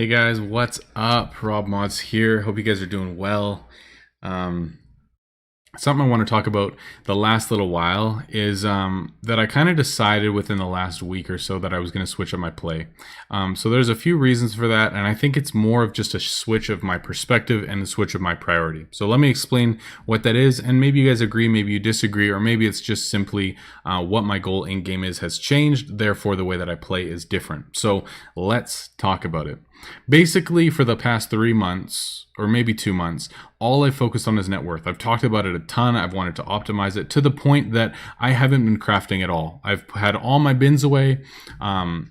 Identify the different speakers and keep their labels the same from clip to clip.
Speaker 1: Hey guys, what's up? Rob Mods here. Hope you guys are doing well. Um, Something I want to talk about the last little while is that I kind of decided within the last week or so that I was going to switch up my play. So there's a few reasons for that, and I think it's more of just a switch of my perspective and a switch of my priority. So let me explain what that is, and maybe you guys agree, maybe you disagree, or maybe it's just simply what my goal in game has changed, therefore the way that I play is different. So let's talk about it. Basically, for the past 3 months, or maybe 2 months, all I've focused on is net worth. I've talked about it a ton. I've wanted to optimize it to the point that I haven't been crafting at all. I've had all my bins away. All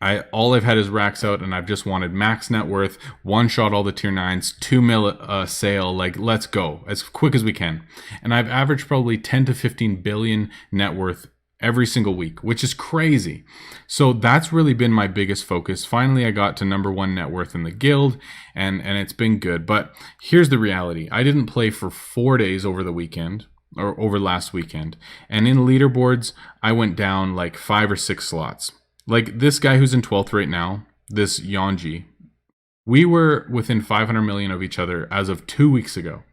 Speaker 1: I've had is racks out, and I've just wanted max net worth, one shot all the tier 9s, 2 mil sale, like let's go as quick as we can. And I've averaged probably 10 to 15 billion net worth every single week, which is crazy. So that's really been my biggest focus. Finally, I got to number 1 net worth in the guild, and it's been good. But here's the reality. I didn't play for 4 days over the weekend, or over last weekend. And in leaderboards, I went down like 5 or 6 slots. Like this guy who's in 12th right now, this Yonji, we were within 500 million of each other as of 2 weeks ago.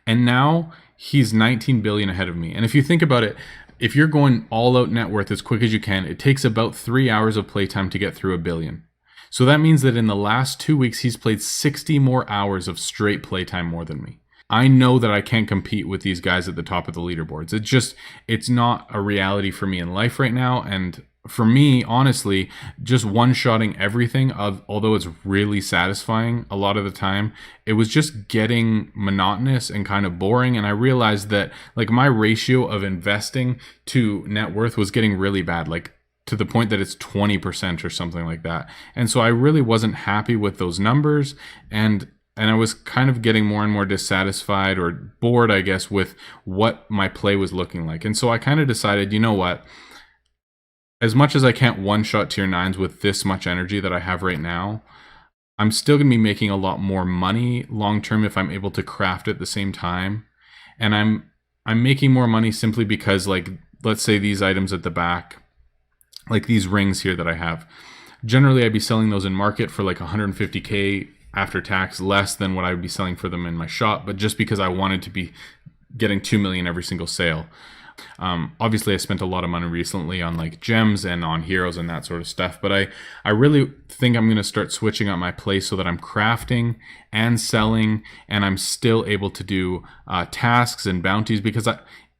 Speaker 1: And now he's 19 billion ahead of me. And if you think about it, if you're going all out net worth as quick as you can, it takes about 3 hours of playtime to get through 1 billion. So that means that in the last 2 weeks, he's played 60 more hours of straight playtime more than me. I know that I can't compete with these guys at the top of the leaderboards. It's not a reality for me in life right now. And for me, honestly, just one-shotting everything, although it's really satisfying a lot of the time, it was just getting monotonous and kind of boring. And I realized that like my ratio of investing to net worth was getting really bad, like to the point that it's 20% or something like that. And so I really wasn't happy with those numbers, and I was kind of getting more and more dissatisfied or bored, I guess, with what my play was looking like. And so I kind of decided, you know what? As much as I can't one-shot tier 9s with this much energy that I have right now, I'm still going to be making a lot more money long-term if I'm able to craft at the same time. And I'm making more money simply because, like, let's say these items at the back, like these rings here that I have, generally I'd be selling those in market for like 150K after tax, less than what I would be selling for them in my shop, but just because I wanted to be getting 2 million every single sale. Obviously I spent a lot of money recently on like gems and on heroes and that sort of stuff, but I really think I'm going to start switching up my play so that I'm crafting and selling, and I'm still able to do tasks and bounties, because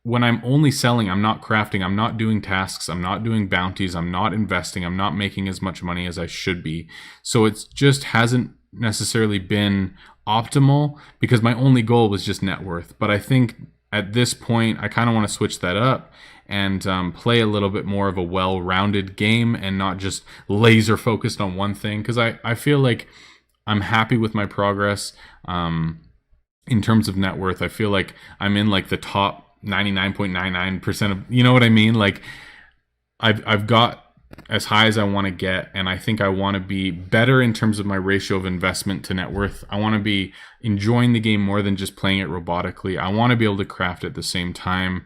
Speaker 1: when I'm only selling, I'm not crafting, I'm not doing tasks, I'm not doing bounties, I'm not investing, I'm not making as much money as I should be. So it just hasn't necessarily been optimal because my only goal was just net worth. But I think at this point, I kind of want to switch that up and play a little bit more of a well-rounded game and not just laser focused on one thing, because I feel like I'm happy with my progress in terms of net worth. I feel like I'm in like the top 99.99% of, you know what I mean? Like I've got as high as I want to get, and I think I want to be better in terms of my ratio of investment to net worth. I want to be enjoying the game more than just playing it robotically. I want to be able to craft at the same time,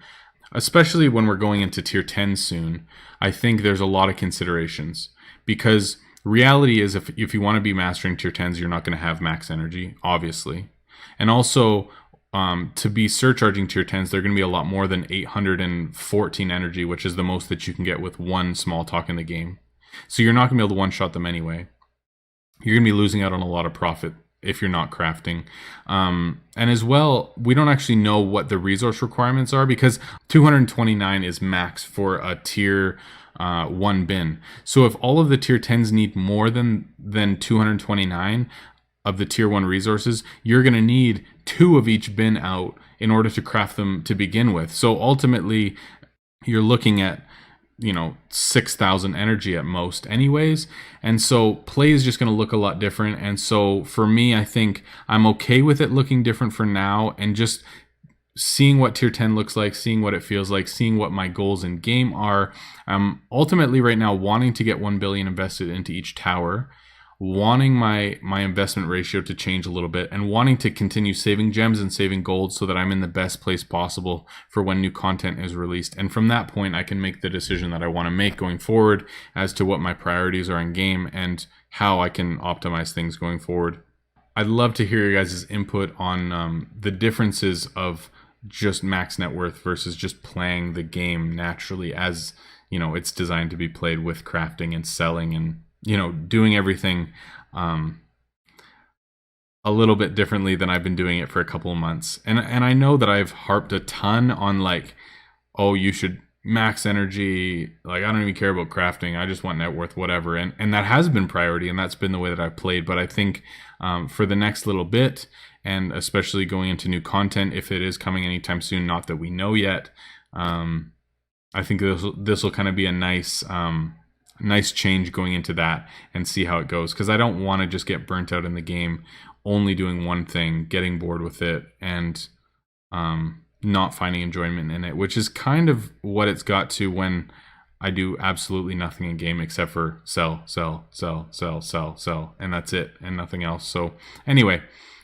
Speaker 1: especially when we're going into tier 10 soon. I think there's a lot of considerations, because reality is if you want to be mastering tier 10s, you're not going to have max energy, obviously. And also, to be surcharging tier 10s, they're going to be a lot more than 814 energy, which is the most that you can get with one small talk in the game. So you're not going to be able to one-shot them anyway. You're going to be losing out on a lot of profit if you're not crafting. And as well, we don't actually know what the resource requirements are, because 229 is max for a tier 1 bin. So if all of the tier 10s need more than 229 of the tier 1 resources, you're going to need 2 of each bin out in order to craft them to begin with. So ultimately, you're looking at, 6,000 energy at most anyways. And so play is just going to look a lot different. And so for me, I think I'm okay with it looking different for now, and just seeing what tier 10 looks like, seeing what it feels like, seeing what my goals in game are. I'm ultimately right now wanting to get 1 billion invested into each tower. wanting my investment ratio to change a little bit, and wanting to continue saving gems and saving gold so that I'm in the best place possible for when new content is released. And from that point, I can make the decision that I want to make going forward as to what my priorities are in game and how I can optimize things going forward. I'd love to hear your guys' input on the differences of just max net worth versus just playing the game naturally as, you know, it's designed to be played with crafting and selling and, you know, doing everything a little bit differently than I've been doing it for a couple of months. And I know that I've harped a ton on like, oh, you should max energy, like I don't even care about crafting, I just want net worth, whatever. And that has been priority, and that's been the way that I've played. But I think for the next little bit, and especially going into new content, if it is coming anytime soon, not that we know yet, I think this will kind of be a nice change going into that and see how it goes, because I don't want to just get burnt out in the game only doing one thing, getting bored with it, and not finding enjoyment in it, which is kind of what it's got to when I do absolutely nothing in game except for sell, sell, sell, sell, sell, sell, and that's it, and nothing else. So anyway,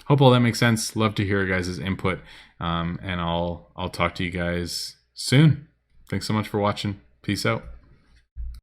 Speaker 1: hope all that makes sense. Love to hear your guys' input, and I'll talk to you guys soon. Thanks so much for watching. Peace out.